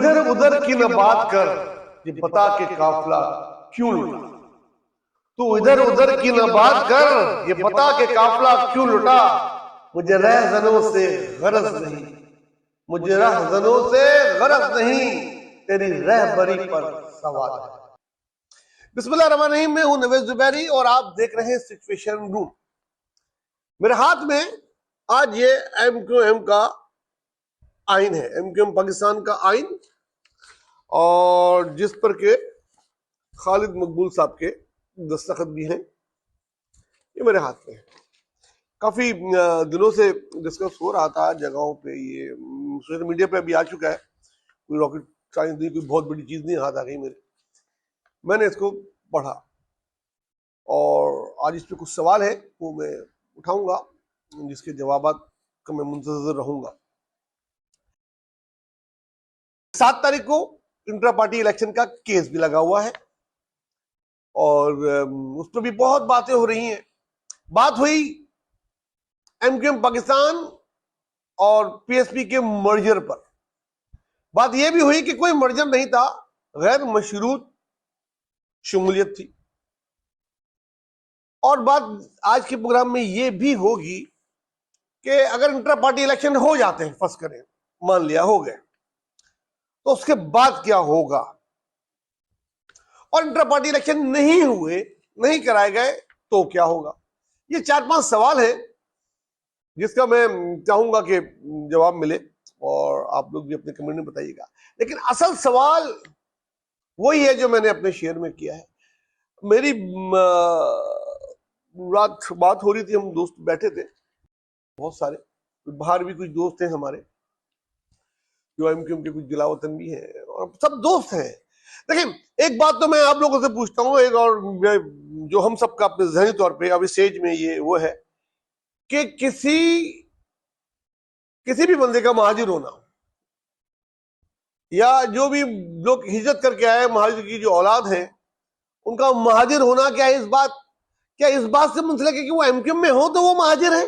इधर उधर की न बात कर, ये बता के काफला क्यों लुटा। तू इधर उधर की न बात कर, ये बता के काफला क्यों लुटा। मुझे रहज़नों से गरज नहीं, मुझे रहज़नों से गरज नहीं, तेरी रहबरी पर सवाल है। बिस्मिल्लाहिर्रहमानिर्रहीम, मैं हूं नवेद जुबैरी और आप देख रहे हैं सिचुएशन रूम। मेरे हाथ में आज ये MQM का आइन है, MQM पाकिस्तान का आइन, और जिस पर के खालिद मकबूल साहब के दस्तखत भी हैं। ये मेरे हाथ में है। काफी दिनों से डिस्कस हो रहा था जगहों पे, ये सोशल मीडिया पे भी आ चुका है। कोई रॉकेट साइंस नहीं, कोई बहुत बड़ी चीज नहीं हाथ आ गई मेरे। मैंने इसको पढ़ा और आज इस पे कुछ सवाल है वो मैं उठाऊंगा, जिसके जवाबात का मैं मुंतज़िर रहूंगा। 7 तारीख को इंट्रा पार्टी इलेक्शन का केस भी लगा हुआ है और उस पर भी बहुत बातें हो रही हैं। बात हुई MQM पाकिस्तान और PSP के मर्जर पर। बात यह भी हुई कि कोई मर्जर नहीं था, गैर मशरूत शमूलियत थी। और बात आज के प्रोग्राम में यह भी होगी कि अगर इंट्रा पार्टी इलेक्शन हो जाते हैं, फर्स्ट करें, मान लिया हो गए, तो उसके बाद क्या होगा, और इंट्रा पार्टी इलेक्शन नहीं हुए, नहीं कराए गए तो क्या होगा। ये 4-5 सवाल है जिसका मैं चाहूंगा कि जवाब मिले और आप लोग भी अपने कमेंट में बताइएगा। लेकिन असल सवाल वही है जो मैंने अपने शेयर में किया है। मेरी रात बात हो रही थी, हम दोस्त बैठे थे बहुत सारे, बाहर भी कुछ दोस्त हैं हमारे जो MQM के कुछ जिला वतन भी हैं और सब दोस्त हैं। देखिए, एक बात तो मैं आप लोगों से पूछता हूँ, एक और जो हम सबका अपने ज़हनी तौर पे अब इस स्टेज में ये वो है कि किसी भी बंदे का महाजिर होना, या जो भी लोग हिजरत करके आए महाजिर की जो औलाद है, उनका महाजिर होना क्या इस बात से मुंसलिक है कि वो MQM में हो तो वो महाजिर है।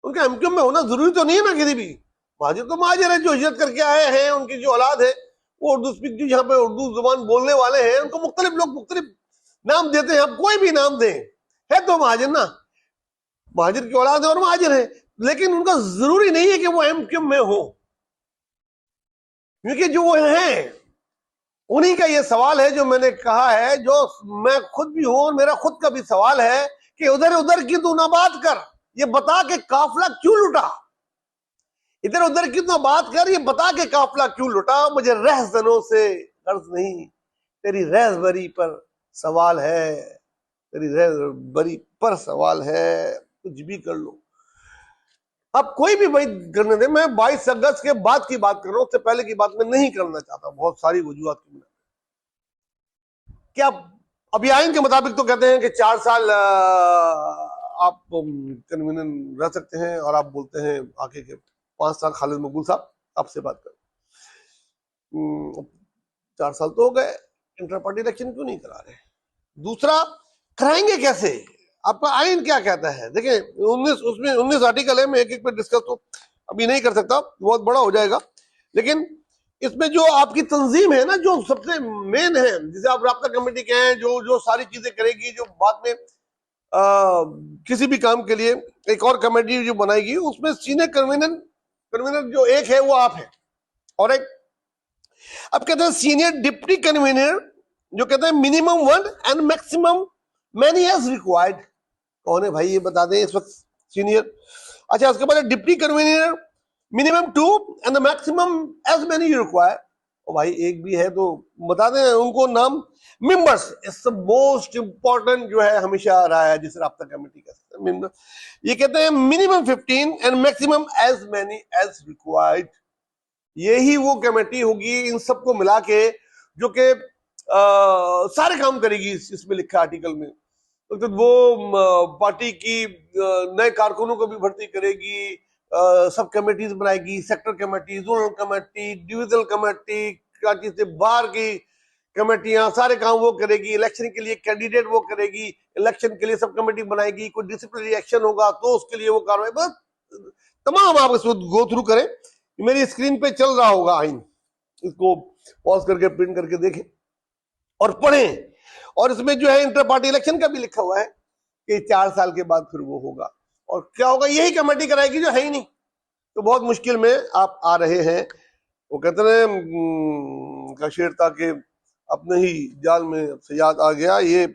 उनका MQM में होना जरूरी तो नहीं है ना। किसी भी महाजिर तो महाजिर है, जो हिजरत करके आए हैं, उनकी जो औलाद है वो उर्दू स्पीक, जो यहाँ पे उर्दू जुबान बोलने वाले हैं, उनको मुख्तलिफ लोग मुख्तलिफ नाम देते हैं। आप कोई भी नाम दें, है तो महाजिर ना, महाजिर की औलाद है और महाजिर है। लेकिन उनका जरूरी नहीं है कि वो MQM में हो, क्योंकि जो वो हैं उन्हीं का ये सवाल है जो मैंने कहा है, जो मैं खुद भी हूं और मेरा खुद का भी सवाल है कि उधर उधर की तू ना बात कर, ये बता के काफला क्यों लुटा। इधर उधर की तो बात कर, ये बता के काफला क्यों लुटा। मुझे रहज़नों से गर्ज नहीं, तेरी रहबरी पर सवाल है, तेरी रहबरी पर सवाल है। कुछ भी कर लो, अब कोई भी भाई करने दे। मैं 22 अगस्त के बाद की बात कर रहा हूं, उससे पहले की बात मैं नहीं करना चाहता, बहुत सारी वजूहात की बिना। क्या अभी आइन के मुताबिक तो कहते हैं कि 4 साल आप कन्वीनर रह सकते हैं, और आप बोलते हैं आके के 5 साल खालिद मकबूल साहब आपसे बात कर। 4 साल तो हो गए, इंटर पार्टी इलेक्शन क्यों नहीं करा रहे। दूसरा, कराएंगे कैसे, आपका आइन क्या कहता है। देखिए, 19 आर्टिकल है, मैं एक एक पे डिस्कस तो अभी नहीं कर सकता, बहुत बड़ा हो जाएगा। लेकिन इसमें जो आपकी तंजीम है ना, जो सबसे मेन है, जिसे आप राब्ता कमेटी के हैं, जो सारी चीजें करेगी, जो बाद में किसी भी काम के लिए एक और कमेटी जो बनाएगी, उसमें सीनियर कन्वीनर जो एक है वो आप है, और एक अब कहते हैं सीनियर डिप्टी कन्वीनर, जो कहते हैं minimum 1 and maximum many as required. कौन है भाई, ये बता दें इस वक्त सीनियर। अच्छा, उसके बाद deputy convener minimum 2 and the maximum as many you require. और भाई एक भी है तो बता दें उनको नाम। Members is the most important जो है, हमेशा रहा है, जिस राब्ता कमेटी का मेंबर। ये कहते हैं minimum 15 and maximum as many as required. यही वो कमेटी होगी इन सबको मिला के जो कि सारे काम करेगी। इसमें लिखा आर्टिकल में तो वो पार्टी की नए कारकुनों को भी भर्ती करेगी, सब कमेटीज बनाएगी, sector committee, zonal committee, divisional committee, Karachi से बाहर की कमेटियां, सारे काम वो करेगी। इलेक्शन के लिए कैंडिडेट वो करेगी, इलेक्शन के लिए सब कमेटी बनाएगी। कोई डिसिप्लिनरी एक्शन होगा तो उसके लिए वो कार्रवाई, बस तमाम आप इसको गो थ्रू करें। मेरी स्क्रीन पे चल रहा होगा आइन, इसको पॉज करके प्रिंट करके देखें और पढ़ें। और इसमें जो है इंटर पार्टी इलेक्शन का भी लिखा हुआ है कि 4 साल के बाद फिर वो होगा, और क्या होगा, यही कमेटी कराएगी जो है ही नहीं। तो बहुत मुश्किल में आप आ रहे हैं। वो कहते हैं का शेर था कि अपने ही जाल में सयाद आ गया, ये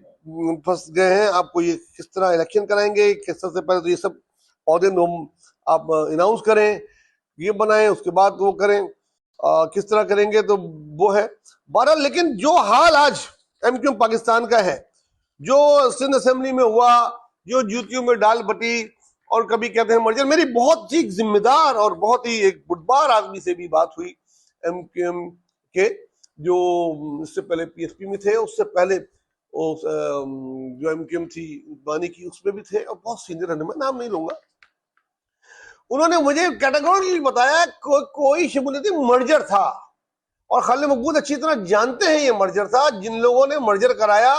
फंस गए हैं। आपको ये किस तरह इलेक्शन कराएंगे, किस तरह से पहले तो ये सब पौधे आप अनाउंस करें, ये बनाएं, उसके बाद वो करें, किस तरह करेंगे, तो वो है 12। लेकिन जो हाल आज एमक्यू पाकिस्तान का है, जो सिंध असेंबली में हुआ, जो जूतियों में डाल बटी, और कभी कहते हैं मर्जर, मेरी बहुत ही जिम्मेदार और बहुत ही एक बुढ़बार आदमी से भी बात हुई एमक्यूएम के, जो इससे पहले पीएसपी में थे, उससे पहले जो एमक्यूएम थी बानी की, उसमें भी थे, और बहुत सीनियर रहने, मैं नाम नहीं लूंगा। उन्होंने मुझे कैटेगोरिकली बताया कोई शमूलियती मर्जर था, और खालिद मकबूल अच्छी तरह जानते हैं ये मर्जर था। जिन लोगों ने मर्जर कराया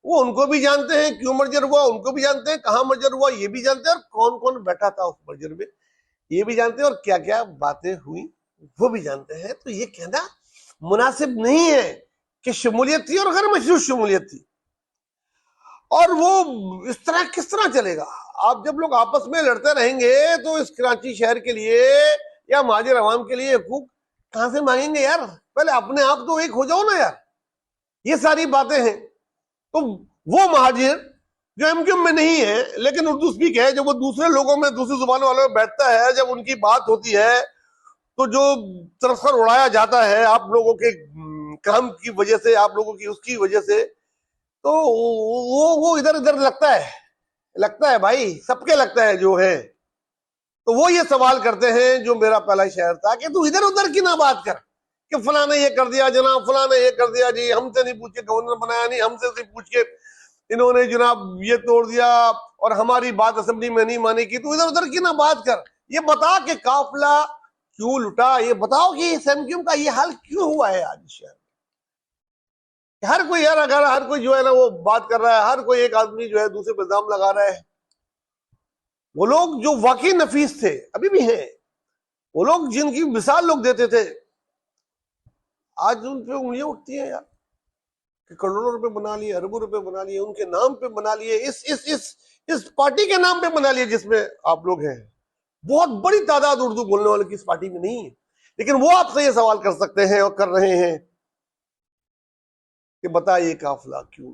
वो उनको भी जानते हैं, क्यों मर्जर हुआ उनको भी जानते हैं, कहां मर्जर हुआ ये भी जानते हैं, और कौन कौन बैठा था उस मर्जर में ये भी जानते हैं, और क्या क्या बातें हुई वो भी जानते हैं। तो ये कहना मुनासिब नहीं है कि शमूलियत थी और गैर मशरूत शमूलियत थी, और वो इस तरह किस तरह चलेगा। आप जब लोग आपस में लड़ते रहेंगे तो इस कराची शहर के लिए या महाजर अवाम के लिए हकूक कहां से मांगेंगे यार? पहले अपने आप तो एक हो जाओ ना यार। ये सारी बातें हैं। तो वो महाजिर जो एमक्यूएम में नहीं है लेकिन उर्दू स्पीक है, जब वो दूसरे लोगों में, दूसरी जुबान वालों में बैठता है, जब उनकी बात होती है तो जो तरफर उड़ाया जाता है आप लोगों के काम की वजह से, आप लोगों की उसकी वजह से, तो वो इधर इधर लगता है भाई, सबके लगता है जो है। तो वो ये सवाल करते हैं जो मेरा पहला शहर था कि तू इधर उधर की ना बात कर कि फला ने ये कर दिया जनाब, फला ने ये कर दिया जी, हमसे नहीं पूछ के गवर्नर बनाया, नहीं हमसे नहीं पूछ के इन्होंने जनाब ये तोड़ दिया, और हमारी बात असेंबली में नहीं मानी की। तू इधर उधर की ना बात कर, ये बता कि काफिला क्यों लुटा, ये बताओ कि एमक्यूएम का ये हाल क्यों हुआ है आज शहर। हर कोई यार, अगर हर कोई जो है ना वो बात कर रहा है, हर कोई एक आदमी जो है दूसरे पर इल्जाम लगा रहा है। वो लोग जो वाकई नफीस थे अभी भी हैं, वो लोग जिनकी मिसाल लोग देते थे, आज उन पे उंगलियां उठती हैं यार कि करोड़ों रुपए बना लिए, अरबों रुपए बना लिए, उनके नाम पे बना लिए, इस पार्टी के नाम पे बना लिए जिसमें आप लोग हैं। बहुत बड़ी तादाद उर्दू बोलने वाले की इस पार्टी में नहीं है, लेकिन वो आपसे ये सवाल कर सकते हैं और कर रहे हैं कि बताइए काफिला क्यों,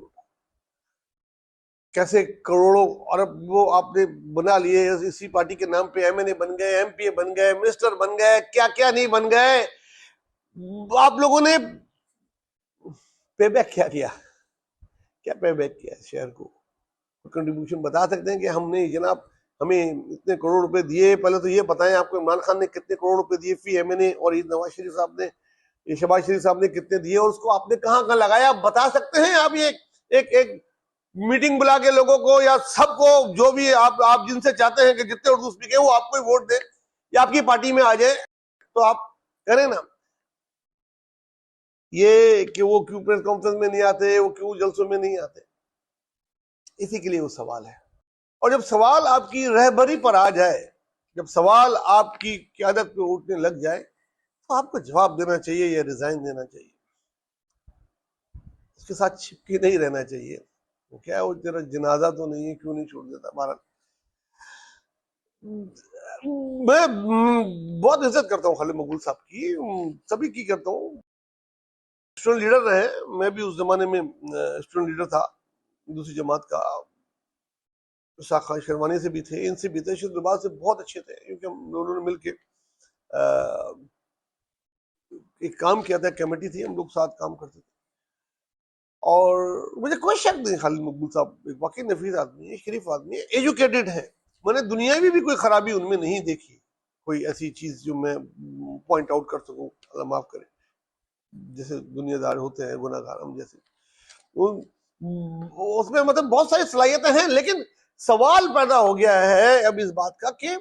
कैसे करोड़ों अरब वो आपने बना लिए, इसी पार्टी के नाम पे एमएनए बन गए, एमपीए बन गए, मिनिस्टर बन गए, क्या क्या नहीं बन गए। आप लोगों ने पेबैक क्या किया, क्या पेबैक किया शहर को? कंट्रीब्यूशन बता सकते हैं कि हमने जनाब हमें इतने करोड़ रुपए दिए? पहले तो ये बताएं आपको इमरान खान ने कितने करोड़ रुपए दिए फी एमएनए, और ये नवाज शरीफ साहब ने, ये शहबाज शरीफ साहब ने कितने दिए, और उसको आपने कहां कहां लगाया? आप बता सकते हैं? आप ये एक मीटिंग बुला के लोगों को या सबको, जो भी आप जिनसे चाहते हैं कि जितने उर्दू स्पीक है वो आपको ही वोट दे या आपकी पार्टी में आ जाए, तो आप करें ना। ये कि वो क्यों प्रेस कॉन्फ्रेंस में नहीं आते, वो क्यों जलसों में नहीं आते, इसी के लिए वो सवाल है। और जब सवाल आपकी रहबरी पर आ जाए, जब सवाल आपकी क़यादत पे उठने लग जाए, तो आपको जवाब देना चाहिए या रिजाइन देना चाहिए, उसके साथ चिपके नहीं रहना चाहिए। वो क्या है, वो तेरा जनाजा तो नहीं है, क्यों नहीं छोड़ देता भारत। मैं बहुत इज्जत करता हूँ खालिद मकबूल साहब की, सभी की करता हूँ। स्टूडेंट लीडर रहे, मैं भी उस जमाने में स्टूडेंट लीडर था दूसरी जमात का। शाखा शेरवानी से भी थे, इनसे भी थे, शुद्ध से बहुत अच्छे थे, क्योंकि हम दोनों ने मिलके एक काम किया था, कमेटी थी, हम लोग साथ काम करते थे। और मुझे कोई शक नहीं, खालिद मकबूल साहब एक वाकई नफीस आदमी है, शरीफ आदमी है, एजुकेटेड है। मैंने दुनिया में भी कोई खराबी उनमें नहीं देखी, कोई ऐसी चीज जो मैं पॉइंट आउट कर सकूं, अल्लाह माफ करे, जैसे दुनियादार होते हैं गुनाहगार हम जैसे, उसमें मतलब बहुत सारी सलाहियतें हैं। लेकिन सवाल पैदा हो गया है अब इस बात का कि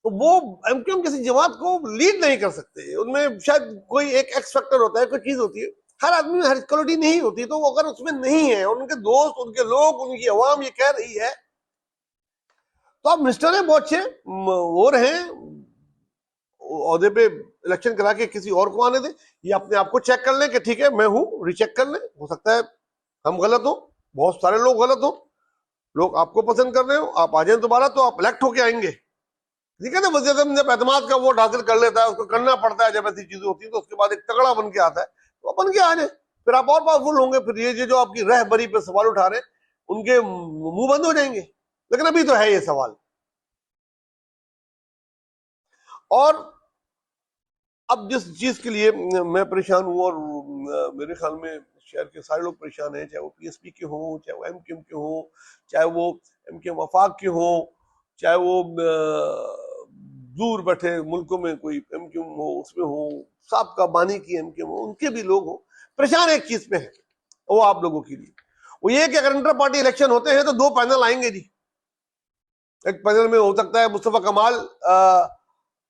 तो वो एमक्यूएम किसी जमात को लीड नहीं कर सकते, उनमें शायद कोई एक एक्स फैक्टर होता है, कोई चीज होती है, हर आदमी में हर क्वालिटी नहीं होती, तो वो अगर उसमें नहीं है, उनके दोस्त, उनके लोग, उनकी अवाम ये कह रही है, तो आप मिनिस्टर हैं बहुत अच्छे, वो रहे, ओहदे पे इलेक्शन करा के किसी और को आने दे, ये अपने आप को चेक कर लें कि ठीक है मैं हूं, रिचेक कर लें। हो सकता है हम गलत हो, बहुत सारे लोग गलत हो, लोग आपको पसंद कर रहे हो, आप आ जाए दोबारा तो आप इलेक्ट होके आएंगे। ठीक है ना, वजीर आज़म जब एतमाद का वोट हासिल कर लेता है, उसको करना पड़ता है, जब ऐसी चीजें होती है तो उसके बाद एक तगड़ा बन के आता है, तो बन के आ जाए, फिर आप और पावरफुल होंगे। फिर ये जो आपकी रहबरी पे सवाल उठा रहे हैं उनके मुंह बंद हो जाएंगे। लेकिन अभी तो है ये सवाल। और अब जिस चीज के लिए मैं परेशान हूं, और मेरे ख्याल में शहर के सारे लोग परेशान हैं, चाहे वो पीएसपी के हों, चाहे वो एमक्यूएम के हों, चाहे वो एमक्यूएम वफाक के हों, चाहे वो दूर बैठे मुल्कों में कोई एमक्यूएम हो उसमें हो, साबका बानी की एमक्यूएम हो, उनके भी लोग हो, परेशान एक चीज पे है, वो आप लोगों के लिए वो ये कि अगर इंटर पार्टी इलेक्शन होते हैं तो दो पैनल आएंगे जी। एक पैनल में हो सकता है मुस्तफा कमाल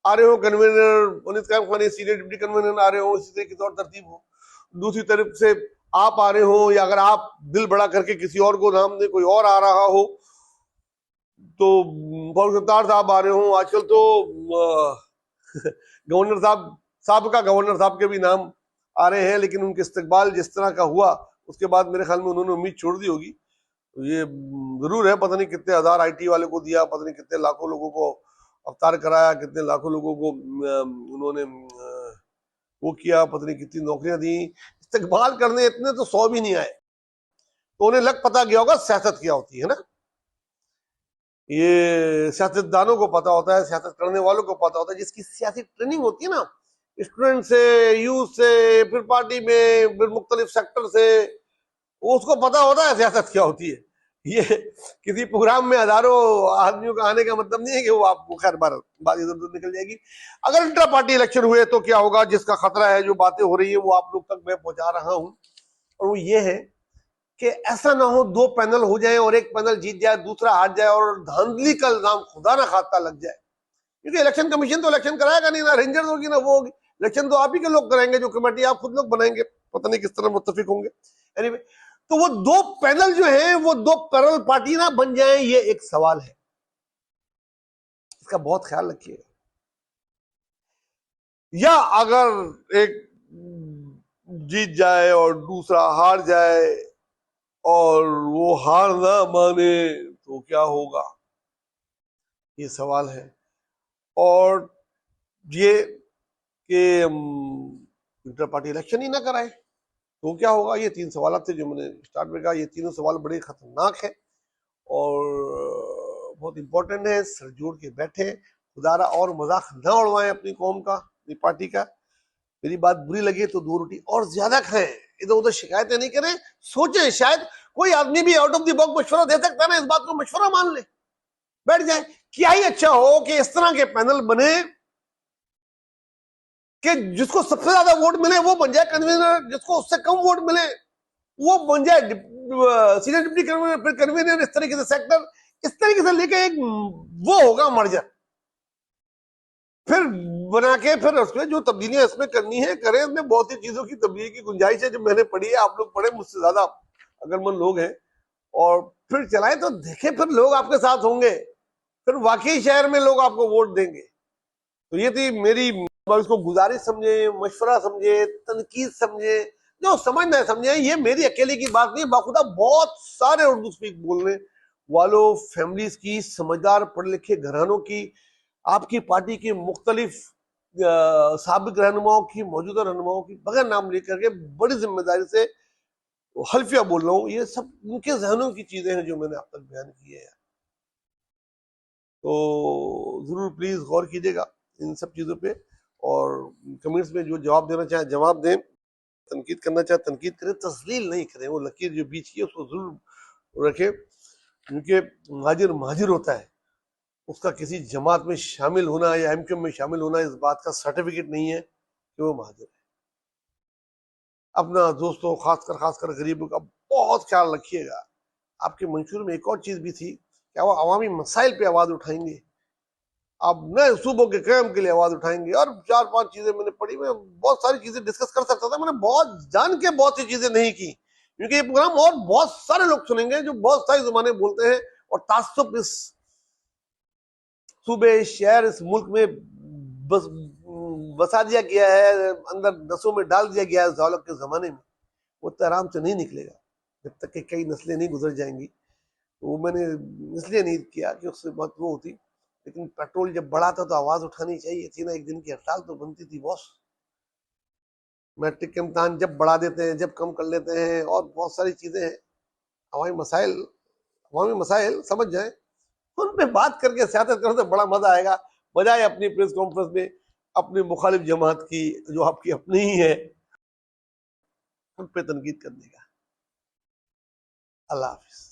आ रहे हो, convener Puneet Khan senior deputy convener आ रहे हो, इसी तरह की तौर तरतीब हो। दूसरी तरफ से आप आ रहे हो, या अगर आप दिल बड़ा करके किसी और को नाम दे, कोई और आ रहा हो, तो फौज सत्तार साहब आ रहे हो। आजकल तो गवर्नर साहब का गवर्नर साहब के भी नाम आ रहे हैं, लेकिन उनके इस्तकबाल जिस तरह का हुआ उसके बाद मेरे ख्याल में उन्होंने उम्मीद छोड़ दी होगी। तो ये जरूर है, पता नहीं कितने हजार आईटी वाले को दिया, पता नहीं कितने लाखों लोगों को अवतार कराया, कितने लाखों लोगों को उन्होंने वो किया, पता नहीं कितनी नौकरियां दी। इस्तकबाल करने इतने तो 100 भी नहीं आए, तो उन्हें लग पता गया होगा सियासत क्या होती है ना। ये सियासतदानों को पता होता है, सियासत करने वालों को पता होता है, जिसकी सियासी ट्रेनिंग होती है ना, स्टूडेंट से, यूथ से, फिर पार्टी में, फिर मुख्तलिफ सेक्टर से, उसको पता होता है सियासत क्या होती है। ये किसी प्रोग्राम में हजारों आदमियों का आने का मतलब नहीं है कि वो आपको, खैर बात इधर उधर निकल जाएगी। अगर इंटर पार्टी इलेक्शन हुए तो क्या होगा, जिसका खतरा है, जो बातें हो रही है वो आप लोग तक मैं पहुंचा रहा हूं, और वो ये है कि ऐसा ना हो दो पैनल हो जाए और एक पैनल जीत जाए, दूसरा हार जाए, और धांधली का इल्जाम खुदा ना खाता लग जाए। क्योंकि इलेक्शन कमीशन तो इलेक्शन कराएगा नहीं, ना रेंजर होगी ना वो होगी, इलेक्शन तो आप ही के लोग कराएंगे, जो कमेटी आप खुद लोग बनाएंगे, पता नहीं किस तरह मुत्तफिक होंगे। एनीवे, तो वो दो पैनल जो है वो दो पैरल पार्टी ना बन जाए, ये एक सवाल है, इसका बहुत ख्याल रखिएगा। या अगर एक जीत जाए और दूसरा हार जाए और वो हार ना माने तो क्या होगा, ये सवाल है। और ये कि इंटर पार्टी इलेक्शन ही ना कराए तो क्या होगा, ये 3 सवाल थे जो मैंने स्टार्ट में कहा। ये तीनों सवाल बड़े खतरनाक है और बहुत इंपॉर्टेंट है। सर जोड़ के बैठे, खुदारा और मजाक ना उड़वाएं अपनी कौम का, अपनी पार्टी का। मेरी बात बुरी लगे तो 2 रोटी और ज्यादा खाएं, इधर उधर शिकायतें नहीं करें, सोचें, शायद कोई आदमी भी आउट ऑफ द बॉक्स मशवरा दे सकता है ना, इस बात को मशवरा मान ले, बैठ जाए। क्या ही अच्छा हो कि इस तरह के पैनल बने कि जिसको सबसे ज्यादा वोट मिले वो बन जाए कन्वीनर, जिसको उससे कम वोट मिले वो बन जाए सीनियर डिप्टी कन्वीनर, फिर कन्वीनर, इस तरीके से सेक्टर, इस तरीके से लेके एक वो होगा मर्जर, फिर बना के फिर उसमें जो तब्दीलियां इसमें करनी है करें। इसमें बहुत सी चीजों की तब्दीली की गुंजाइश है जो मैंने पढ़ी है, आप लोग पढ़े मुझसे ज्यादा अकलमंद लोग हैं, और फिर चलाए तो देखें, फिर लोग आपके साथ होंगे, फिर वाकई शहर में लोग आपको वोट देंगे। तो ये थी मेरी, इसको गुजारिश समझे, मशवरा समझे, तनकीद समझे, जो समझना है समझे। ये मेरी अकेले की बात नहीं, बाखुदा बहुत सारे उर्दू स्पीक बोलने वालों, फैमिलीज की, समझदार पढ़े लिखे घरानों की, आपकी पार्टी की मुख्तलिफ साबिक रहनुमाओं की, मौजूदा रहनुमाओं की, बगैर नाम लेकर के बड़ी जिम्मेदारी से हल्फिया बोल रहा हूँ। ये सब उनके जहनों की चीजें हैं जो मैंने आप तक बयान की है, तो जरूर प्लीज गौर कीजिएगा इन सब चीजों पे, और कमेंट्स में जो जवाब देना चाहे जवाब दें, तनकीद करना चाहे तनकीद करें, तस्लील नहीं करें। वो लकीर जो बीच की है उसको जरूर रखें, क्योंकि महाजिर महाजिर होता है, उसका किसी जमात में शामिल होना या एमक्यूएम में शामिल होना इस बात का सर्टिफिकेट नहीं है कि वो महाजिर है। अपना दोस्तों, खासकर गरीबों का बहुत ख्याल रखिएगा। आपके मंशूर में एक और चीज भी थी, क्या वो अवामी मसाइल पे आवाज उठाएंगे, आप नए सूबों के क्याम के लिए आवाज उठाएंगे, और 4-5 चीजें मैंने पढ़ी। मैं बहुत सारी चीजें डिस्कस कर सकता था, मैंने बहुत जान के बहुत सी चीजें नहीं की, क्योंकि ये प्रोग्राम और बहुत सारे लोग सुनेंगे जो बहुत सारी जुबानें बोलते हैं, और तासुब इस सूबे, शहर, इस मुल्क में बस बसा दिया गया है, अंदर नसों में डाल दिया गया है ज़ालक के ज़माने में, वो तो आराम से नहीं निकलेगा जब तक कि कई नस्लें नहीं गुजर जाएंगी। तो वो मैंने इसलिए नहीं किया कि उससे बहुत वो होती, लेकिन पेट्रोल जब बढ़ा था तो आवाज़ उठानी चाहिए थी ना, एक दिन की हड़ताल तो बनती थी बॉस। मैट्रिक के इम्तहान जब बढ़ा देते हैं, जब कम कर लेते हैं, और बहुत सारी चीज़ें हैं, अवामी मसाइल समझ जाए, उन पे बात करके सियासत करो तो बड़ा मजा आएगा, बजाय अपनी प्रेस कॉन्फ्रेंस में अपनी मुखालिफ जमात की, जो आपकी अपनी ही है, उन पे तनकीद करने का। अल्लाह हाफिज।